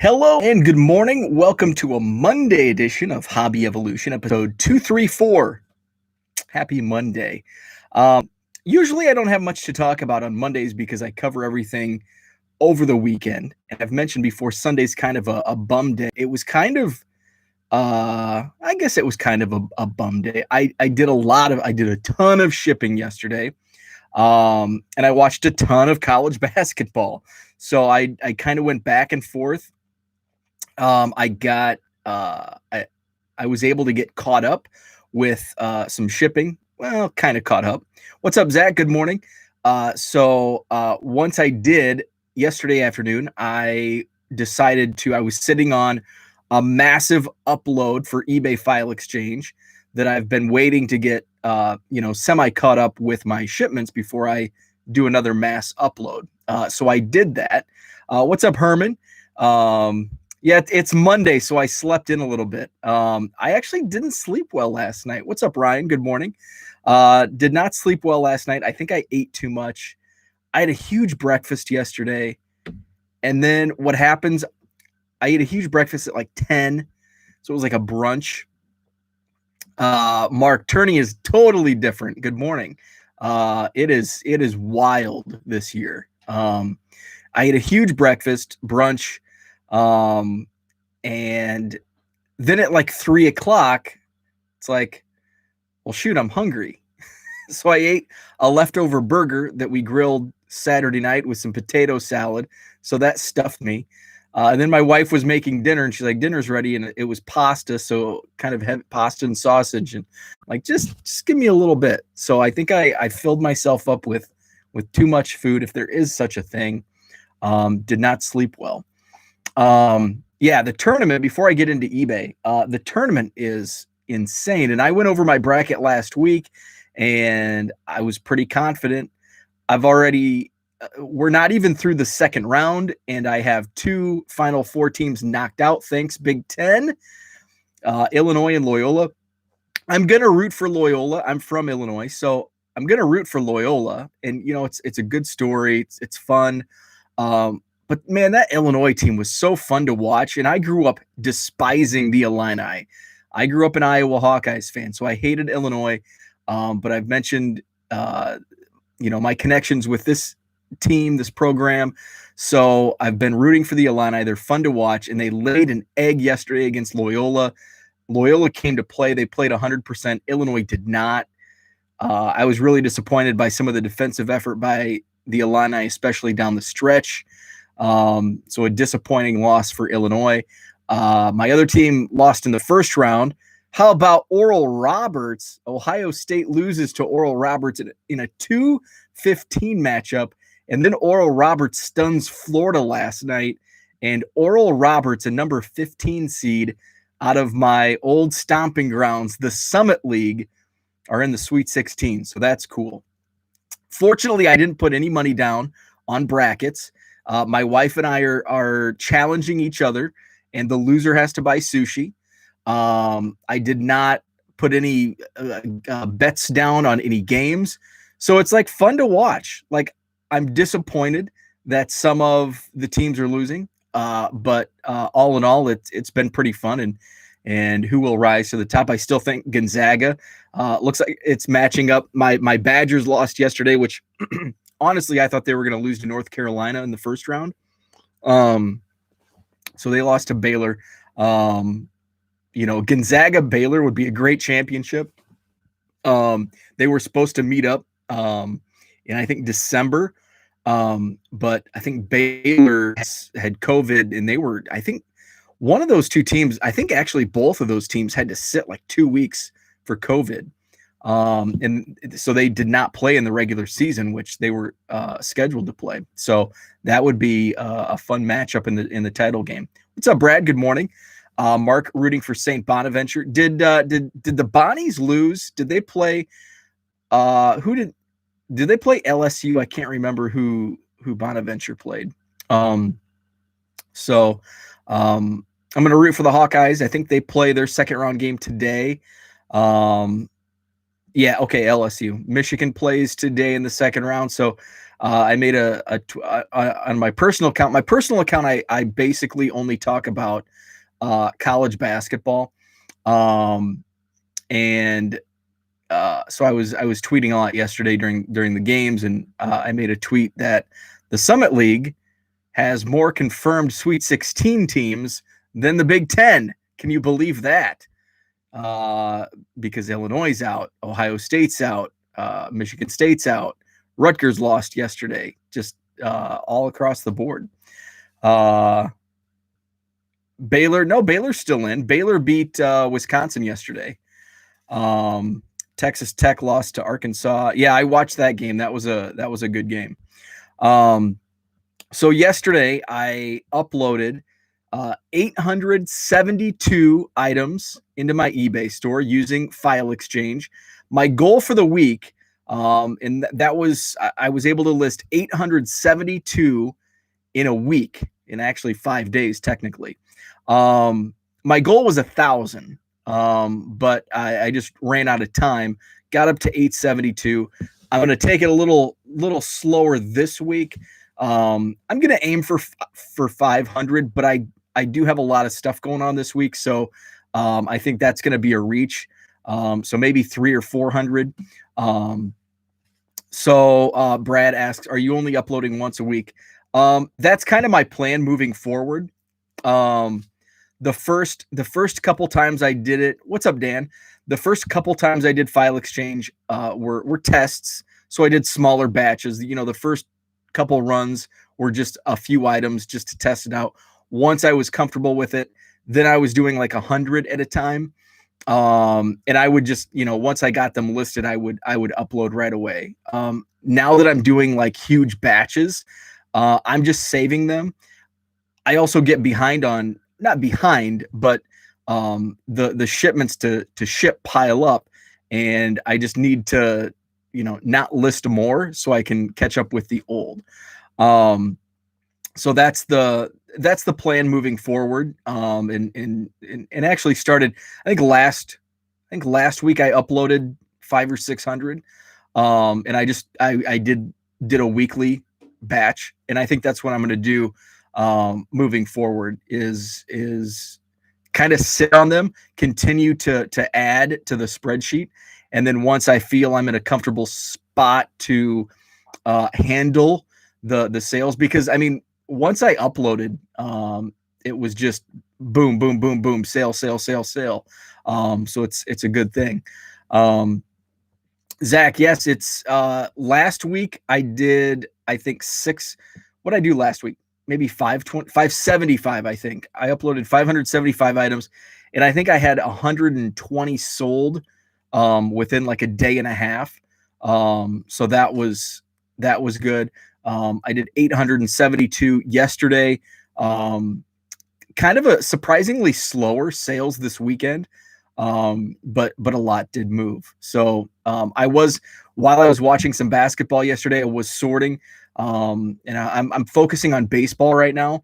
Hello and good morning. Welcome to a Monday edition of Hobby Evolution, episode 234. Happy Monday. Usually I don't have much to talk about on Mondays because I cover everything over the weekend. And I've mentioned before, Sunday's kind of a bum day. It was kind of, I guess it was kind of a bum day. I did a ton of shipping yesterday. And I watched a ton of college basketball. So I kind of went back and forth. I got I was able to get caught up with some shipping. Well, kind of caught up. What's up, Zach? Good morning. Once I did yesterday afternoon, I was sitting on a massive upload for eBay File Exchange that I've been waiting to get semi caught up with my shipments before I do another mass upload. So I did that. What's up, Herman? Yeah, it's Monday, so I slept in a little bit. I actually didn't sleep well last night. What's up, Ryan? Good morning. Did not sleep well last night. I think I ate too much. I had a huge breakfast yesterday. And then what happens, I ate a huge breakfast at like 10. So it was like a brunch. Mark, Turney is totally different. Good morning. It is wild this year. I ate a huge breakfast, brunch. And then at like 3:00, it's like, well, shoot, I'm hungry. So I ate a leftover burger that we grilled Saturday night with some potato salad. So that stuffed me. And then my wife was making dinner and she's like, dinner's ready. And it was pasta. So kind of heavy pasta and sausage and like, just give me a little bit. So I think I filled myself up with too much food, if there is such a thing. Did not sleep well. The tournament, before I get into eBay, the tournament is insane. And I went over my bracket last week and I was pretty confident. We're not even through the second round and I have two Final Four teams knocked out. Thanks, Big Ten, Illinois and Loyola. I'm going to root for Loyola. I'm from Illinois, so I'm going to root for Loyola. And, it's a good story. It's fun. But man, that Illinois team was so fun to watch. And I grew up despising the Illini. I grew up an Iowa Hawkeyes fan, so I hated Illinois. But I've mentioned, my connections with this team, this program. So I've been rooting for the Illini. They're fun to watch. And they laid an egg yesterday against Loyola. Loyola came to play. They played 100%. Illinois did not. I was really disappointed by some of the defensive effort by the Illini, especially down the stretch. So a disappointing loss for Illinois. My other team lost in the first round. How about Oral Roberts? Ohio State loses to Oral Roberts in a 2-15 matchup. And then Oral Roberts stuns Florida last night. And Oral Roberts, a number 15 seed out of my old stomping grounds, the Summit League, are in the Sweet 16. So that's cool. Fortunately, I didn't put any money down on brackets. My wife and I are challenging each other, and the loser has to buy sushi. I did not put any bets down on any games. So it's like fun to watch. Like, I'm disappointed that some of the teams are losing. But all in all, it's been pretty fun, and who will rise to the top? I still think Gonzaga looks like it's matching up. My Badgers lost yesterday, which honestly, I thought they were going to lose to North Carolina in the first round. So they lost to Baylor. Gonzaga Baylor would be a great championship. They were supposed to meet up in I think December. But I think Baylor had COVID and I think one of those two teams, I think actually both of those teams had to sit like 2 weeks for COVID. And so they did not play in the regular season, which they were scheduled to play. So that would be a fun matchup in the title game. What's up, Brad? Good morning. Mark rooting for St. Bonaventure. Did the Bonnies lose? Did they play? Did they play LSU? I can't remember who Bonaventure played. I'm going to root for the Hawkeyes. I think they play their second round game today. LSU. Michigan plays today in the second round. So I made on my personal account. My personal account, I basically only talk about college basketball. And so I was tweeting a lot yesterday during the games, and I made a tweet that the Summit League has more confirmed Sweet 16 teams than the Big Ten. Can you believe that? Because Illinois is out, Ohio State's out, Michigan State's out, Rutgers lost yesterday, just all across the board. Baylor's still in. Baylor beat Wisconsin yesterday. Texas Tech lost to Arkansas. Yeah, I watched that game. That was a good game. So yesterday I uploaded 872 items into my eBay store using File Exchange. My goal for the week, and that was I was able to list 872 in a week, in actually 5 days technically. My goal was 1,000, but I just ran out of time. Got up to 872. I'm going to take it a little slower this week. I'm going to aim for 500, but I do have a lot of stuff going on this week, so I think that's going to be a reach. So maybe 300 or 400. So Brad asks, "Are you only uploading once a week?" That's kind of my plan moving forward. The first couple times I did it, what's up, Dan? The first couple times I did File Exchange were tests, so I did smaller batches. The first couple runs were just a few items just to test it out. Once I was comfortable with it, then I was doing like 100 at a time. And I would just, once I got them listed, I would upload right away. Now that I'm doing like huge batches, I'm just saving them. I also get behind on, not behind, but the shipments to ship pile up, and I just need to, not list more so I can catch up with the old. So that's the plan moving forward. And actually started, I think last week I uploaded 500 or 600. And I did a weekly batch, and I think that's what I'm going to do moving forward is kind of sit on them, continue to add to the spreadsheet. And then once I feel I'm in a comfortable spot to handle the sales, because I mean, once I uploaded, it was just boom, boom, boom, boom, sale, sale, sale, sale. So it's a good thing. Zach, yes, it's last week I did, I think what did I do last week? Maybe 575, I think. I uploaded 575 items, and I think I had 120 sold within like a day and a half. So that was good. I did 872 yesterday. Kind of a surprisingly slower sales this weekend, but a lot did move. So while I was watching some basketball yesterday, I was sorting, and I'm focusing on baseball right now.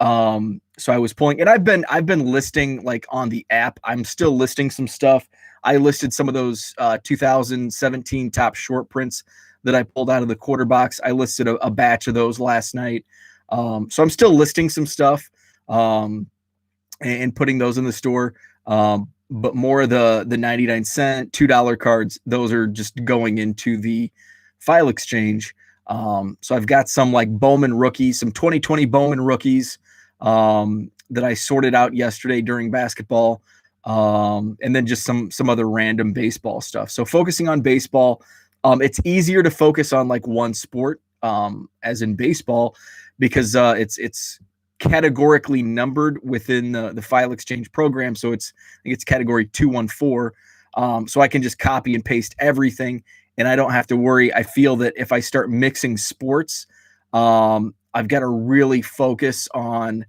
So I was pulling, and I've been listing like on the app. I'm still listing some stuff. I listed some of those 2017 top short prints that I pulled out of the quarter box. I listed a batch of those last night. So I'm still listing some stuff and putting those in the store. But more of the 99-cent, $2 cards, those are just going into the File Exchange. So I've got some like Bowman rookies, some 2020 Bowman rookies that I sorted out yesterday during basketball. And then just some other random baseball stuff. So focusing on baseball, it's easier to focus on like one sport, as in baseball, because it's categorically numbered within the File Exchange program. So I think it's category 214. So I can just copy and paste everything, and I don't have to worry. I feel that if I start mixing sports, I've got to really focus on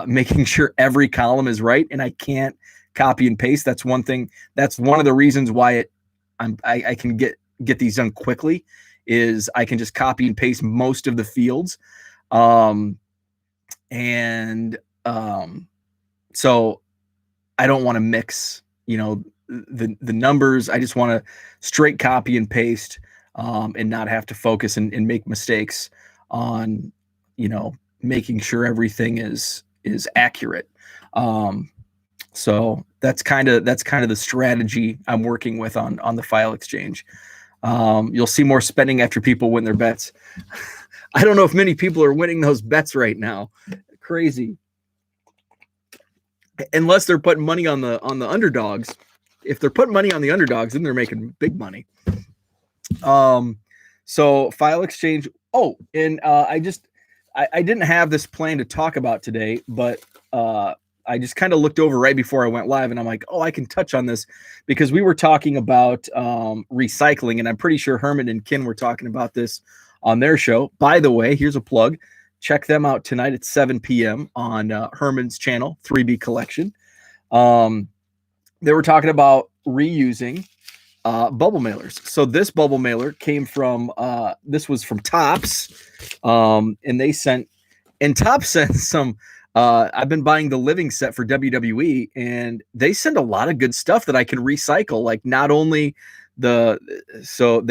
making sure every column is right, and I can't copy and paste. That's one thing. That's one of the reasons why I can get these done quickly, is I can just copy and paste most of the fields. So I don't want to mix, the numbers. I just want to straight copy and paste. and not have to focus and make mistakes on, making sure everything is accurate. So that's kind of the strategy I'm working with on the file exchange. You'll see more spending after people win their bets. I don't know if many people are winning those bets right now. Crazy. Unless they're putting money on the underdogs. If they're putting money on the underdogs, then they're making big money. So file exchange. Oh, and I didn't have this plan to talk about today, but I just kind of looked over right before I went live, and I'm like, oh, I can touch on this because we were talking about recycling, and I'm pretty sure Herman and Ken were talking about this on their show. By the way, here's a plug. Check them out tonight at 7 p.m. on Herman's channel, 3B Collection. They were talking about reusing bubble mailers. So this bubble mailer came from, this was from Topps, and they sent, and Topps sent some, I've been buying the living set for WWE, and they send a lot of good stuff that I can recycle. Like not only so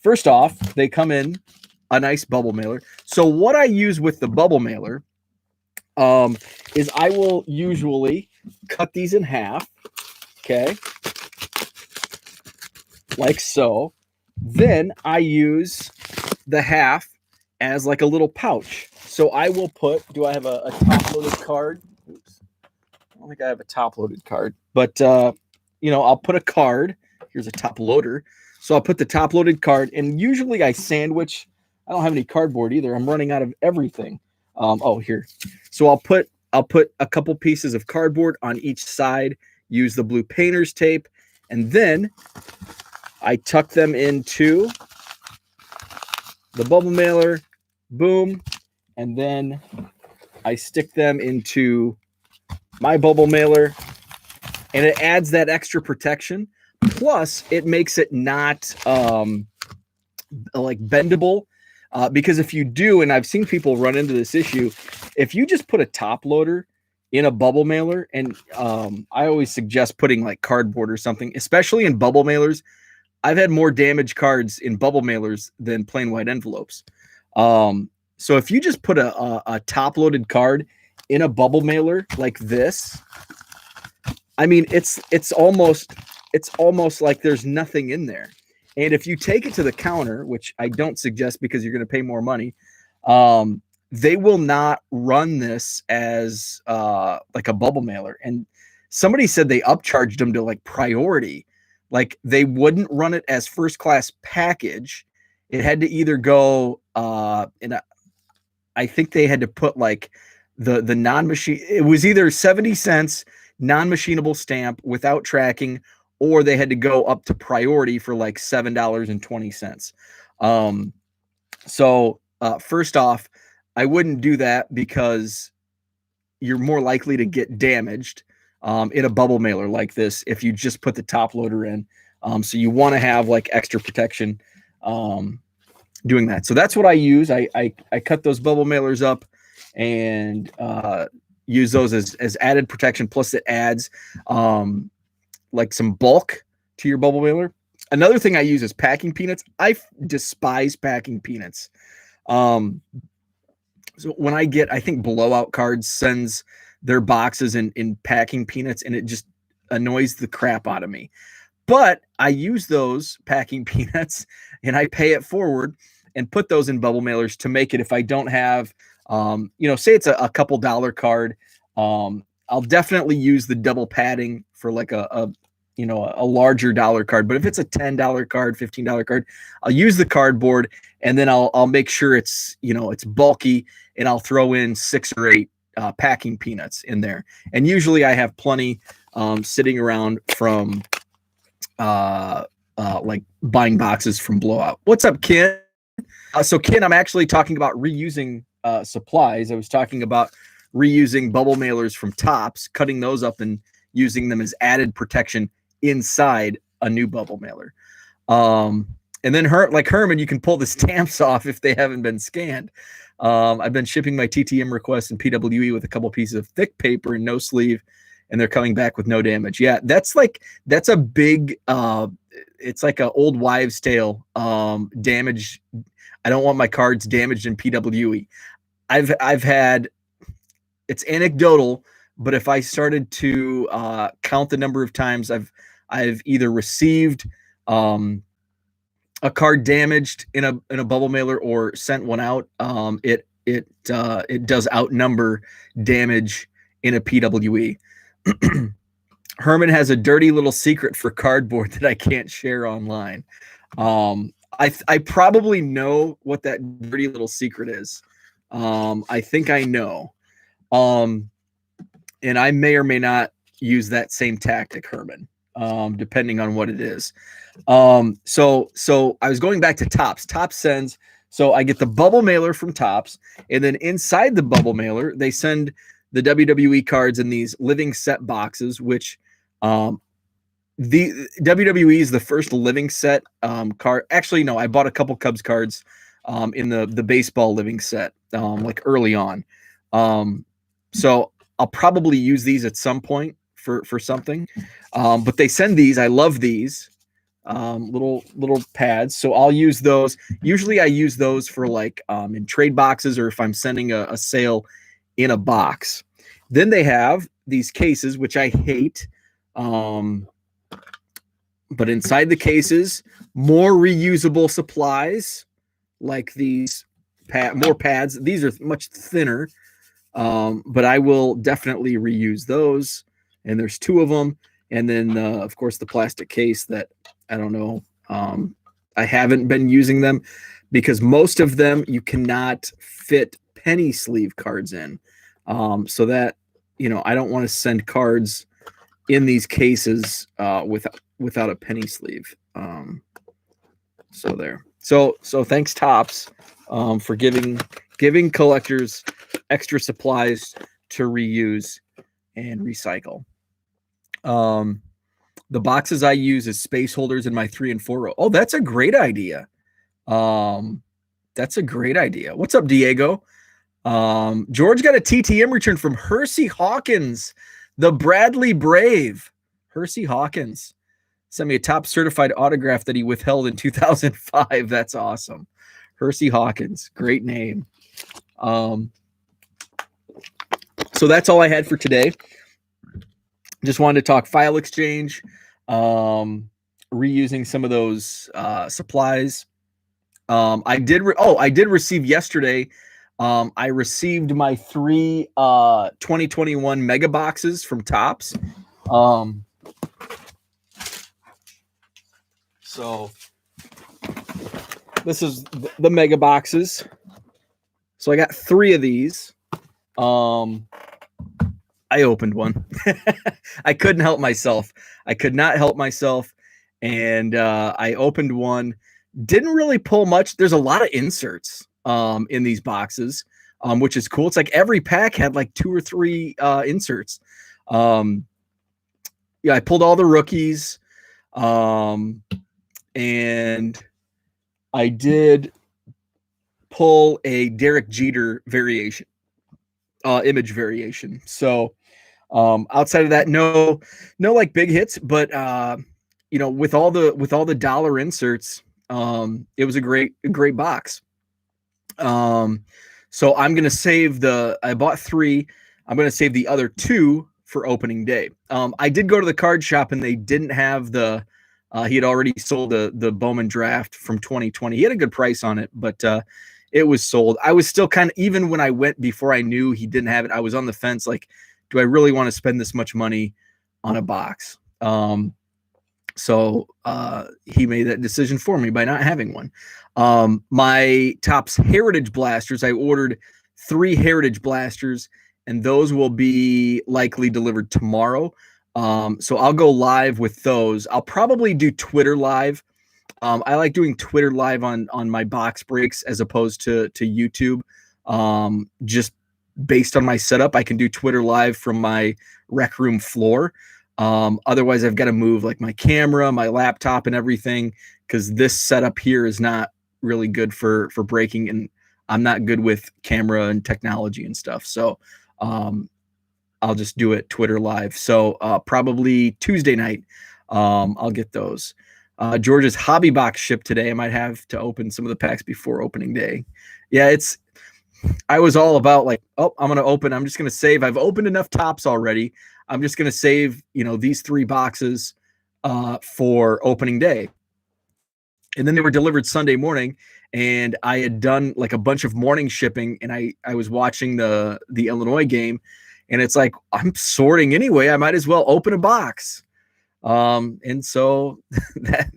first off, they come in a nice bubble mailer. So what I use with the bubble mailer is I will usually cut these in half. Okay. Like so. Then I use the half as like a little pouch. So I will put, do I have a top-loaded card? Oops. I don't think I have a top-loaded card. But, I'll put a card. Here's a top loader. So I'll put the top-loaded card. And usually I sandwich. I don't have any cardboard either. I'm running out of everything. Here. So I'll put a couple pieces of cardboard on each side. Use the blue painter's tape. And then I tuck them into the bubble mailer. Boom. And then I stick them into my bubble mailer, and it adds that extra protection. Plus, it makes it not like bendable, because if you do, and I've seen people run into this issue, if you just put a top loader in a bubble mailer, and I always suggest putting like cardboard or something, especially in bubble mailers. I've had more damaged cards in bubble mailers than plain white envelopes. So if you just put a top-loaded card in a bubble mailer like this, I mean, it's almost like there's nothing in there. And if you take it to the counter, which I don't suggest because you're going to pay more money, they will not run this as like a bubble mailer. And somebody said they upcharged them to like priority. Like they wouldn't run it as first class package. It had to either go I think they had to put like the non-machine. It was either 70 cents non-machinable stamp without tracking, or they had to go up to priority for like $7.20. So first off, I wouldn't do that because you're more likely to get damaged in a bubble mailer like this if you just put the top loader in. So you want to have like extra protection doing that. So that's what I use. I cut those bubble mailers up and use those as added protection. Plus it adds like some bulk to your bubble mailer. Another thing I use is packing peanuts. I despise packing peanuts. So when I think Blowout Cards sends their boxes in packing peanuts, and it just annoys the crap out of me. But I use those packing peanuts and I pay it forward and put those in bubble mailers to make it, if I don't have, say it's a couple dollar card, I'll definitely use the double padding for like a larger dollar card. But if it's a $10 card, $15 card, I'll use the cardboard, and then I'll make sure it's bulky, and I'll throw in 6 or 8 packing peanuts in there. And usually I have plenty sitting around from like buying boxes from Blowout. What's up, Ken? So Ken, I'm actually talking about reusing supplies. I was talking about reusing bubble mailers from Topps, cutting those up and using them as added protection inside a new bubble mailer. And then like Herman, you can pull the stamps off if they haven't been scanned. I've been shipping my TTM requests and PWE with a couple pieces of thick paper and no sleeve, and they're coming back with no damage. Yeah, that's a big it's like an old wives' tale. Damaged. I don't want my cards damaged in PWE. I've had. It's anecdotal, but if I started to count the number of times I've either received a card damaged in a bubble mailer or sent one out, it does outnumber damage in a PWE. Herman has a dirty little secret for cardboard that I can't share online. I probably know what that dirty little secret is. I think I know. And I may or may not use that same tactic, Herman, depending on what it is. So I was going back to Topps. Topps sends, so I get the bubble mailer from Topps, and then inside the bubble mailer, they send the WWE cards in these living set boxes, which the WWE is the first living set card. Actually, no, I bought a couple Cubs cards in the baseball living set like early on. So I'll probably use these at some point for something. But they send these. I love these little pads. So I'll use those. Usually I use those for like in trade boxes or if I'm sending a sale in a box. Then they have these cases, which I hate. But inside the cases, more reusable supplies like these more pads. These are much thinner. But I will definitely reuse those. And there's 2 of them. And then, of course, the plastic case that I don't know. I haven't been using them because most of them you cannot fit penny sleeve cards in. So that, I don't want to send cards in these cases without a penny sleeve. So there. So thanks Topps for giving collectors extra supplies to reuse and recycle. The boxes I use as space holders in my 3 and 4 row. Oh, that's a great idea. That's a great idea. What's up, Diego? George got a TTM return from Hersey Hawkins, the Bradley Brave. Hersey Hawkins sent me a top certified autograph that he withheld in 2005. That's awesome. Hersey Hawkins, great name. So that's all I had for today. Just wanted to talk file exchange, reusing some of those supplies. I did receive yesterday. I received my 3 2021 mega boxes from Topps. So this is the mega boxes. So I got 3 of these. I opened one. I couldn't help myself. I could not help myself. And I opened one. Didn't really pull much. There's a lot of inserts in these boxes, which is cool. It's like every pack had like 2 or 3 inserts. Yeah, I pulled all the rookies. And I did pull a Derek Jeter variation, image variation. So outside of that, no like big hits, but with all the dollar inserts, it was a great box. So I'm going to save I bought 3. I'm going to save the other 2 for opening day. I did go to the card shop and they didn't have he had already sold the Bowman draft from 2020. He had a good price on it, but it was sold. I was still kind of, even when I went before I knew he didn't have it, I was on the fence. Like, do I really want to spend this much money on a box? So he made that decision for me by not having one. My Topps Heritage Blasters, I ordered 3 Heritage Blasters, and those will be likely delivered tomorrow. So I'll go live with those. I'll probably do Twitter live. I like doing Twitter live on my box breaks as opposed to YouTube. Just based on my setup, I can do Twitter live from my rec room floor. Otherwise, I've got to move like my camera, my laptop, and everything because this setup here is not really good for breaking, and I'm not good with camera and technology and stuff. So I'll just do it Twitter live. So probably Tuesday night, I'll get those. George's hobby box shipped today. I might have to open some of the packs before opening day. Yeah, I was all about like, oh, I'm just going to save. I've opened enough tops already. I'm just going to save, these 3 boxes for opening day. And then they were delivered Sunday morning, and I had done like a bunch of morning shipping, and I was watching the Illinois game, and it's like, I'm sorting anyway. I might as well open a box. And so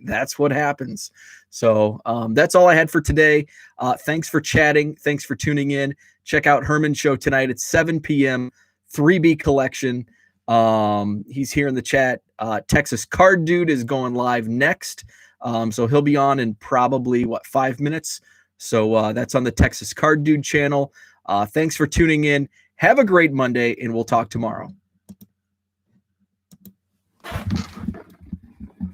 that's what happens. So that's all I had for today. Thanks for chatting. Thanks for tuning in. Check out Herman's show tonight at 7 p.m. 3B collection. He's here in the chat. Texas Card Dude is going live next. So he'll be on in probably 5 minutes. So that's on the Texas Card Dude channel. Thanks for tuning in. Have a great Monday, and we'll talk tomorrow.